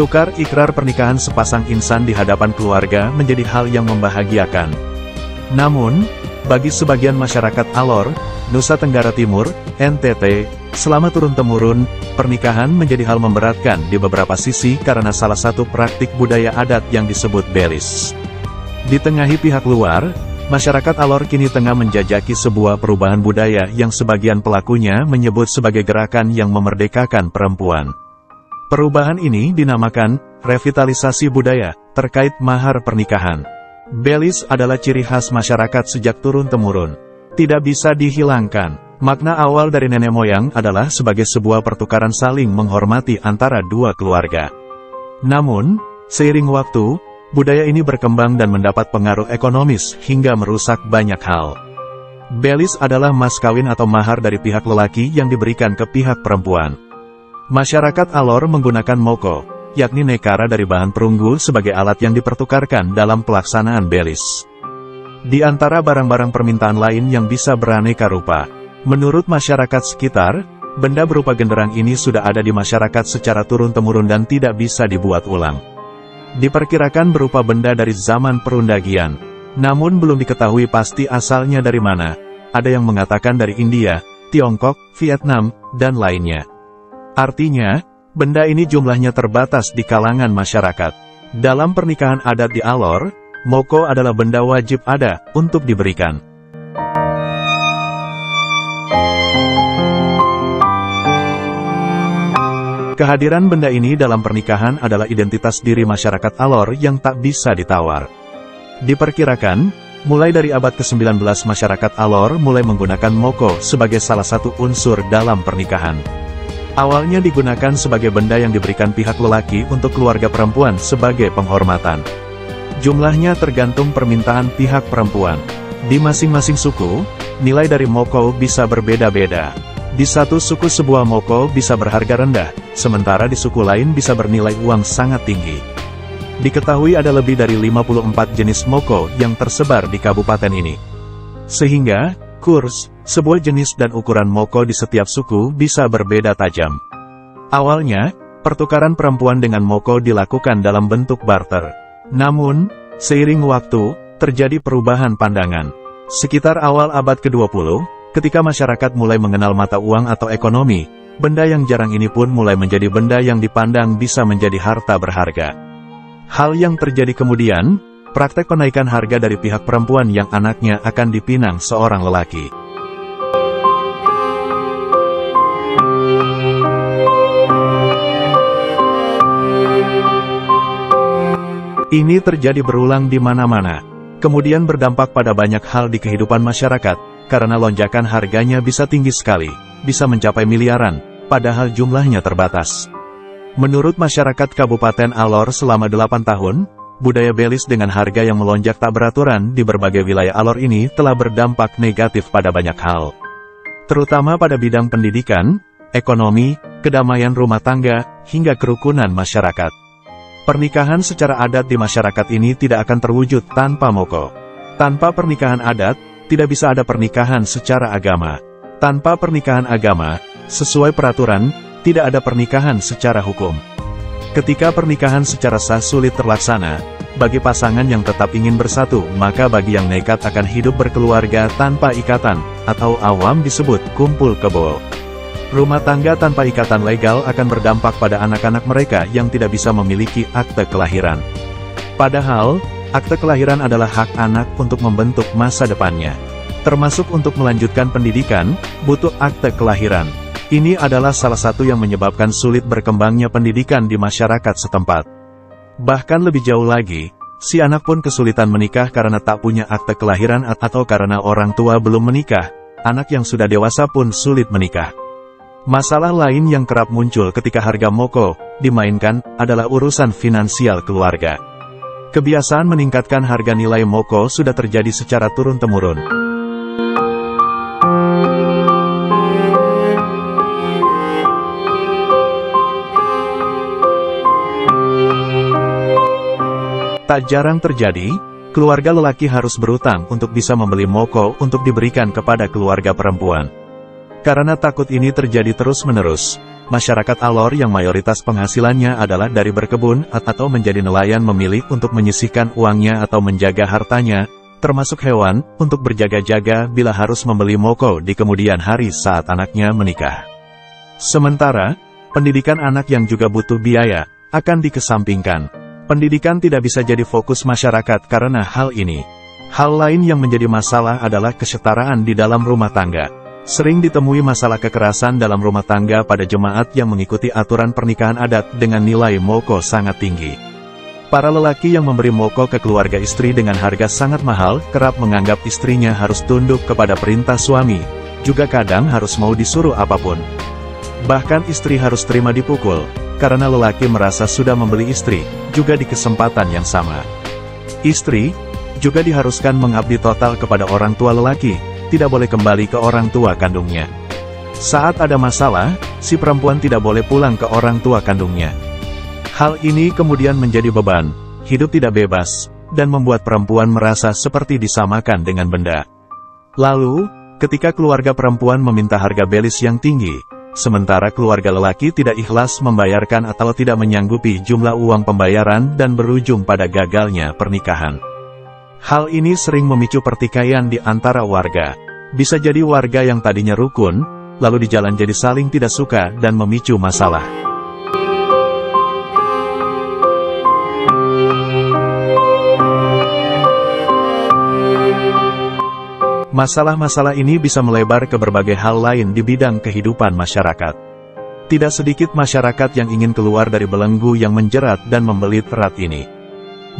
Tukar ikrar pernikahan sepasang insan di hadapan keluarga menjadi hal yang membahagiakan. Namun, bagi sebagian masyarakat Alor, Nusa Tenggara Timur, NTT, selama turun-temurun, pernikahan menjadi hal memberatkan di beberapa sisi karena salah satu praktik budaya adat yang disebut belis. Ditengahi pihak luar, masyarakat Alor kini tengah menjajaki sebuah perubahan budaya yang sebagian pelakunya menyebut sebagai gerakan yang memerdekakan perempuan. Perubahan ini dinamakan revitalisasi budaya terkait mahar pernikahan. Belis adalah ciri khas masyarakat sejak turun-temurun. Tidak bisa dihilangkan. Makna awal dari nenek moyang adalah sebagai sebuah pertukaran saling menghormati antara dua keluarga. Namun, seiring waktu, budaya ini berkembang dan mendapat pengaruh ekonomis hingga merusak banyak hal. Belis adalah mas kawin atau mahar dari pihak lelaki yang diberikan ke pihak perempuan. Masyarakat Alor menggunakan moko, yakni nekara dari bahan perunggu sebagai alat yang dipertukarkan dalam pelaksanaan belis. Di antara barang-barang permintaan lain yang bisa beraneka rupa, menurut masyarakat sekitar, benda berupa genderang ini sudah ada di masyarakat secara turun-temurun dan tidak bisa dibuat ulang. Diperkirakan berupa benda dari zaman perundagian, namun belum diketahui pasti asalnya dari mana. Ada yang mengatakan dari India, Tiongkok, Vietnam, dan lainnya. Artinya, benda ini jumlahnya terbatas di kalangan masyarakat. Dalam pernikahan adat di Alor, moko adalah benda wajib ada untuk diberikan. Kehadiran benda ini dalam pernikahan adalah identitas diri masyarakat Alor yang tak bisa ditawar. Diperkirakan, mulai dari abad ke-19 masyarakat Alor mulai menggunakan moko sebagai salah satu unsur dalam pernikahan. Awalnya digunakan sebagai benda yang diberikan pihak lelaki untuk keluarga perempuan sebagai penghormatan. Jumlahnya tergantung permintaan pihak perempuan. Di masing-masing suku, nilai dari moko bisa berbeda-beda. Di satu suku sebuah moko bisa berharga rendah, sementara di suku lain bisa bernilai uang sangat tinggi. Diketahui ada lebih dari 54 jenis moko yang tersebar di kabupaten ini. Sehingga, kurs, sebuah jenis dan ukuran moko di setiap suku bisa berbeda tajam. Awalnya, pertukaran perempuan dengan moko dilakukan dalam bentuk barter. Namun, seiring waktu, terjadi perubahan pandangan. Sekitar awal abad ke-20, ketika masyarakat mulai mengenal mata uang atau ekonomi, benda yang jarang ini pun mulai menjadi benda yang dipandang bisa menjadi harta berharga. Hal yang terjadi kemudian, praktek penaikan harga dari pihak perempuan yang anaknya akan dipinang seorang lelaki. Ini terjadi berulang di mana-mana, kemudian berdampak pada banyak hal di kehidupan masyarakat, karena lonjakan harganya bisa tinggi sekali, bisa mencapai miliaran, padahal jumlahnya terbatas. Menurut masyarakat Kabupaten Alor selama 8 tahun, budaya belis dengan harga yang melonjak tak beraturan di berbagai wilayah Alor ini telah berdampak negatif pada banyak hal. Terutama pada bidang pendidikan, ekonomi, kedamaian rumah tangga, hingga kerukunan masyarakat. Pernikahan secara adat di masyarakat ini tidak akan terwujud tanpa moko. Tanpa pernikahan adat, tidak bisa ada pernikahan secara agama. Tanpa pernikahan agama, sesuai peraturan, tidak ada pernikahan secara hukum. Ketika pernikahan secara sah sulit terlaksana, bagi pasangan yang tetap ingin bersatu, maka bagi yang nekat akan hidup berkeluarga tanpa ikatan, atau awam disebut kumpul kebo. Rumah tangga tanpa ikatan legal akan berdampak pada anak-anak mereka yang tidak bisa memiliki akte kelahiran. Padahal, akte kelahiran adalah hak anak untuk membentuk masa depannya. Termasuk untuk melanjutkan pendidikan, butuh akte kelahiran. Ini adalah salah satu yang menyebabkan sulit berkembangnya pendidikan di masyarakat setempat. Bahkan lebih jauh lagi, si anak pun kesulitan menikah karena tak punya akte kelahiran atau karena orang tua belum menikah, anak yang sudah dewasa pun sulit menikah. Masalah lain yang kerap muncul ketika harga moko dimainkan adalah urusan finansial keluarga. Kebiasaan meningkatkan harga nilai moko sudah terjadi secara turun-temurun. Tak jarang terjadi, keluarga lelaki harus berutang untuk bisa membeli moko untuk diberikan kepada keluarga perempuan. Karena takut ini terjadi terus-menerus, masyarakat Alor yang mayoritas penghasilannya adalah dari berkebun atau menjadi nelayan memilih untuk menyisihkan uangnya atau menjaga hartanya, termasuk hewan, untuk berjaga-jaga bila harus membeli moko di kemudian hari saat anaknya menikah. Sementara, pendidikan anak yang juga butuh biaya, akan dikesampingkan. Pendidikan tidak bisa jadi fokus masyarakat karena hal ini. Hal lain yang menjadi masalah adalah kesetaraan di dalam rumah tangga. Sering ditemui masalah kekerasan dalam rumah tangga pada jemaat yang mengikuti aturan pernikahan adat dengan nilai moko sangat tinggi. Para lelaki yang memberi moko ke keluarga istri dengan harga sangat mahal, kerap menganggap istrinya harus tunduk kepada perintah suami, juga kadang harus mau disuruh apapun. Bahkan istri harus terima dipukul, karena lelaki merasa sudah membeli istri, juga di kesempatan yang sama. Istri juga diharuskan mengabdi total kepada orang tua lelaki, tidak boleh kembali ke orang tua kandungnya. Saat ada masalah, si perempuan tidak boleh pulang ke orang tua kandungnya. Hal ini kemudian menjadi beban, hidup tidak bebas, dan membuat perempuan merasa seperti disamakan dengan benda. Lalu, ketika keluarga perempuan meminta harga belis yang tinggi, sementara keluarga lelaki tidak ikhlas membayarkan atau tidak menyanggupi jumlah uang pembayaran dan berujung pada gagalnya pernikahan. Hal ini sering memicu pertikaian di antara warga. Bisa jadi warga yang tadinya rukun, lalu di jalan jadi saling tidak suka dan memicu masalah. Masalah-masalah ini bisa melebar ke berbagai hal lain di bidang kehidupan masyarakat. Tidak sedikit masyarakat yang ingin keluar dari belenggu yang menjerat dan membelit erat ini.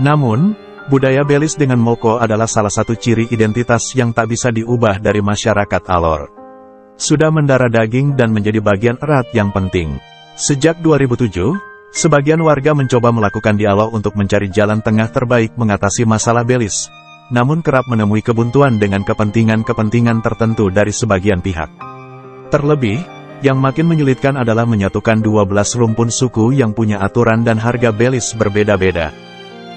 Namun, budaya belis dengan moko adalah salah satu ciri identitas yang tak bisa diubah dari masyarakat Alor. Sudah mendarah daging dan menjadi bagian erat yang penting. Sejak 2007, sebagian warga mencoba melakukan dialog untuk mencari jalan tengah terbaik mengatasi masalah belis, namun kerap menemui kebuntuan dengan kepentingan-kepentingan tertentu dari sebagian pihak. Terlebih, yang makin menyulitkan adalah menyatukan 12 rumpun suku yang punya aturan dan harga belis berbeda-beda.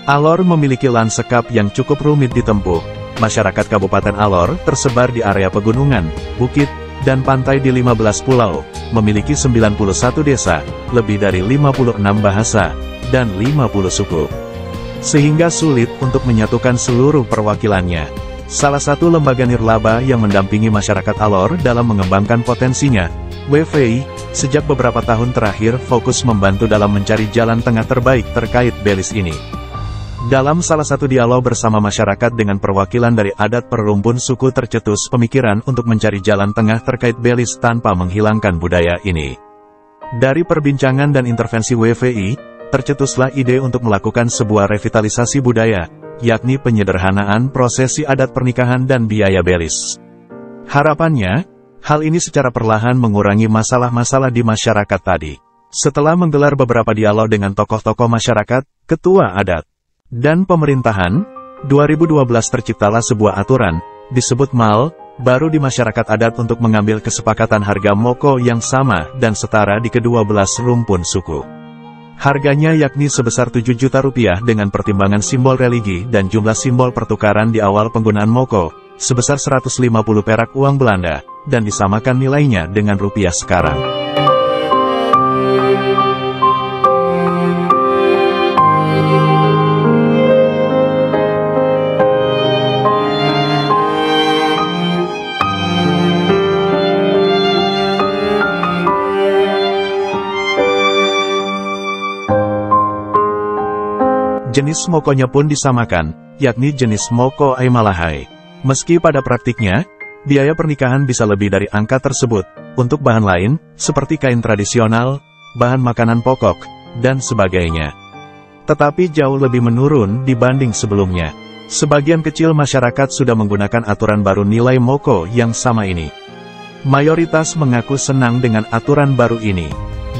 Alor memiliki lanskap yang cukup rumit ditempuh. Masyarakat Kabupaten Alor tersebar di area pegunungan, bukit, dan pantai di 15 pulau, memiliki 91 desa, lebih dari 56 bahasa, dan 50 suku. Sehingga sulit untuk menyatukan seluruh perwakilannya. Salah satu lembaga nirlaba yang mendampingi masyarakat Alor dalam mengembangkan potensinya, WFI, sejak beberapa tahun terakhir fokus membantu dalam mencari jalan tengah terbaik terkait belis ini. Dalam salah satu dialog bersama masyarakat dengan perwakilan dari adat perumpun suku tercetus pemikiran untuk mencari jalan tengah terkait belis tanpa menghilangkan budaya ini. Dari perbincangan dan intervensi WFI, tercetuslah ide untuk melakukan sebuah revitalisasi budaya, yakni penyederhanaan prosesi adat pernikahan dan biaya belis. Harapannya, hal ini secara perlahan mengurangi masalah-masalah di masyarakat tadi. Setelah menggelar beberapa dialog dengan tokoh-tokoh masyarakat, ketua adat, dan pemerintahan, 2012 terciptalah sebuah aturan, disebut MAL, baru di masyarakat adat untuk mengambil kesepakatan harga moko yang sama dan setara di ke-12 rumpun suku. Harganya yakni sebesar 7 juta rupiah dengan pertimbangan simbol religi dan jumlah simbol pertukaran di awal penggunaan moko, sebesar 150 perak uang Belanda, dan disamakan nilainya dengan rupiah sekarang. Jenis mokonya pun disamakan, yakni jenis moko Aimalahai. Meski pada praktiknya, biaya pernikahan bisa lebih dari angka tersebut, untuk bahan lain, seperti kain tradisional, bahan makanan pokok, dan sebagainya. Tetapi jauh lebih menurun dibanding sebelumnya. Sebagian kecil masyarakat sudah menggunakan aturan baru nilai moko yang sama ini. Mayoritas mengaku senang dengan aturan baru ini.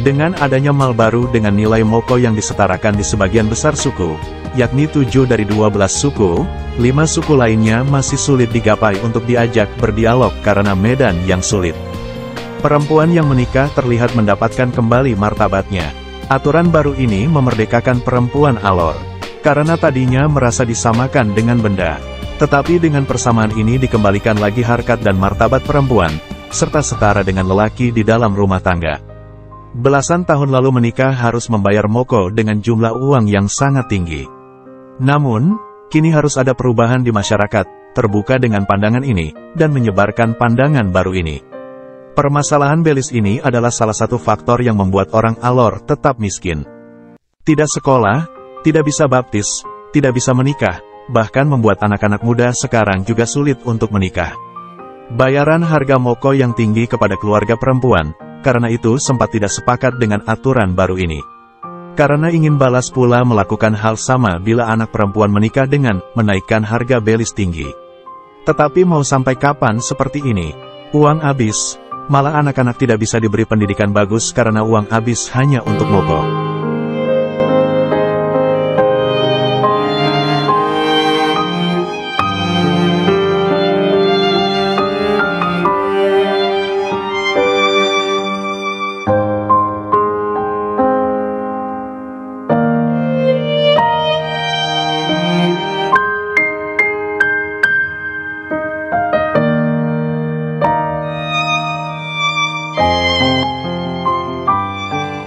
Dengan adanya mal baru dengan nilai moko yang disetarakan di sebagian besar suku, yakni 7 dari 12 suku, 5 suku lainnya masih sulit digapai untuk diajak berdialog karena medan yang sulit. Perempuan yang menikah terlihat mendapatkan kembali martabatnya. Aturan baru ini memerdekakan perempuan Alor, karena tadinya merasa disamakan dengan benda. Tetapi dengan persamaan ini dikembalikan lagi harkat dan martabat perempuan, serta setara dengan lelaki di dalam rumah tangga. Belasan tahun lalu menikah harus membayar moko dengan jumlah uang yang sangat tinggi. Namun, kini harus ada perubahan di masyarakat, terbuka dengan pandangan ini, dan menyebarkan pandangan baru ini. Permasalahan belis ini adalah salah satu faktor yang membuat orang Alor tetap miskin. Tidak sekolah, tidak bisa baptis, tidak bisa menikah, bahkan membuat anak-anak muda sekarang juga sulit untuk menikah. Bayaran harga moko yang tinggi kepada keluarga perempuan, karena itu sempat tidak sepakat dengan aturan baru ini. Karena ingin balas pula melakukan hal sama bila anak perempuan menikah dengan menaikkan harga belis tinggi. Tetapi mau sampai kapan seperti ini? Uang habis, malah anak-anak tidak bisa diberi pendidikan bagus karena uang habis hanya untuk moko.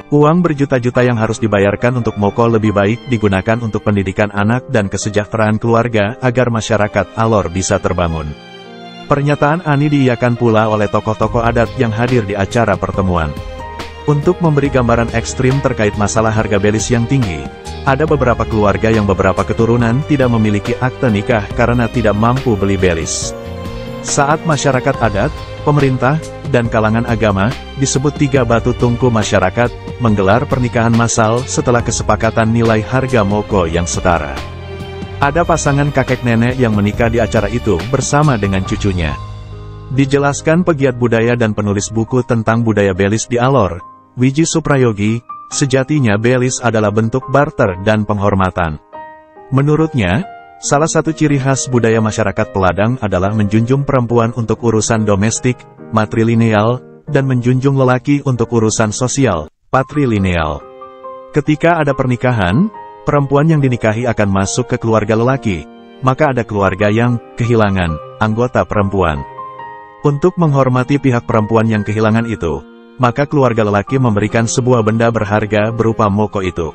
Uang berjuta-juta yang harus dibayarkan untuk moko lebih baik digunakan untuk pendidikan anak dan kesejahteraan keluarga agar masyarakat Alor bisa terbangun. Pernyataan Ani diiyakan pula oleh tokoh-tokoh adat yang hadir di acara pertemuan. Untuk memberi gambaran ekstrim terkait masalah harga belis yang tinggi, ada beberapa keluarga yang beberapa keturunan tidak memiliki akte nikah karena tidak mampu beli belis. Saat masyarakat adat, pemerintah, dan kalangan agama, disebut 3 batu tungku masyarakat, menggelar pernikahan massal setelah kesepakatan nilai harga moko yang setara. Ada pasangan kakek nenek yang menikah di acara itu bersama dengan cucunya. Dijelaskan pegiat budaya dan penulis buku tentang budaya belis di Alor, Wiji Suprayogi, sejatinya belis adalah bentuk barter dan penghormatan. Menurutnya, salah satu ciri khas budaya masyarakat Peladang adalah menjunjung perempuan untuk urusan domestik, matrilineal, dan menjunjung lelaki untuk urusan sosial, patrilineal. Ketika ada pernikahan, perempuan yang dinikahi akan masuk ke keluarga lelaki, maka ada keluarga yang kehilangan anggota perempuan. Untuk menghormati pihak perempuan yang kehilangan itu, maka keluarga lelaki memberikan sebuah benda berharga berupa moko itu.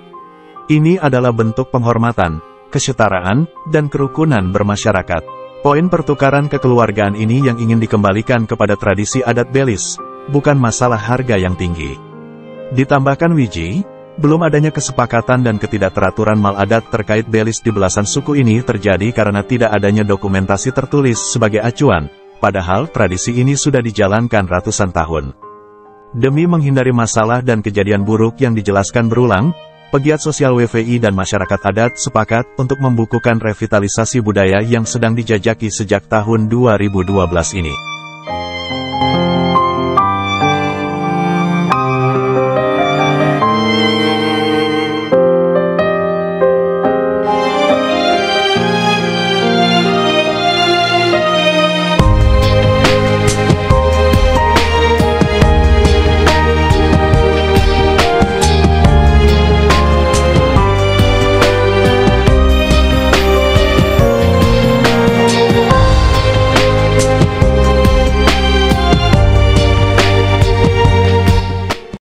Ini adalah bentuk penghormatan, kesetaraan, dan kerukunan bermasyarakat. Poin pertukaran kekeluargaan ini yang ingin dikembalikan kepada tradisi adat belis, bukan masalah harga yang tinggi. Ditambahkan Wiji, belum adanya kesepakatan dan ketidakteraturan mal adat terkait belis di belasan suku ini terjadi karena tidak adanya dokumentasi tertulis sebagai acuan, padahal tradisi ini sudah dijalankan ratusan tahun. Demi menghindari masalah dan kejadian buruk yang dijelaskan berulang, pegiat sosial WVI dan masyarakat adat sepakat untuk membukukan revitalisasi budaya yang sedang dijajaki sejak tahun 2012 ini.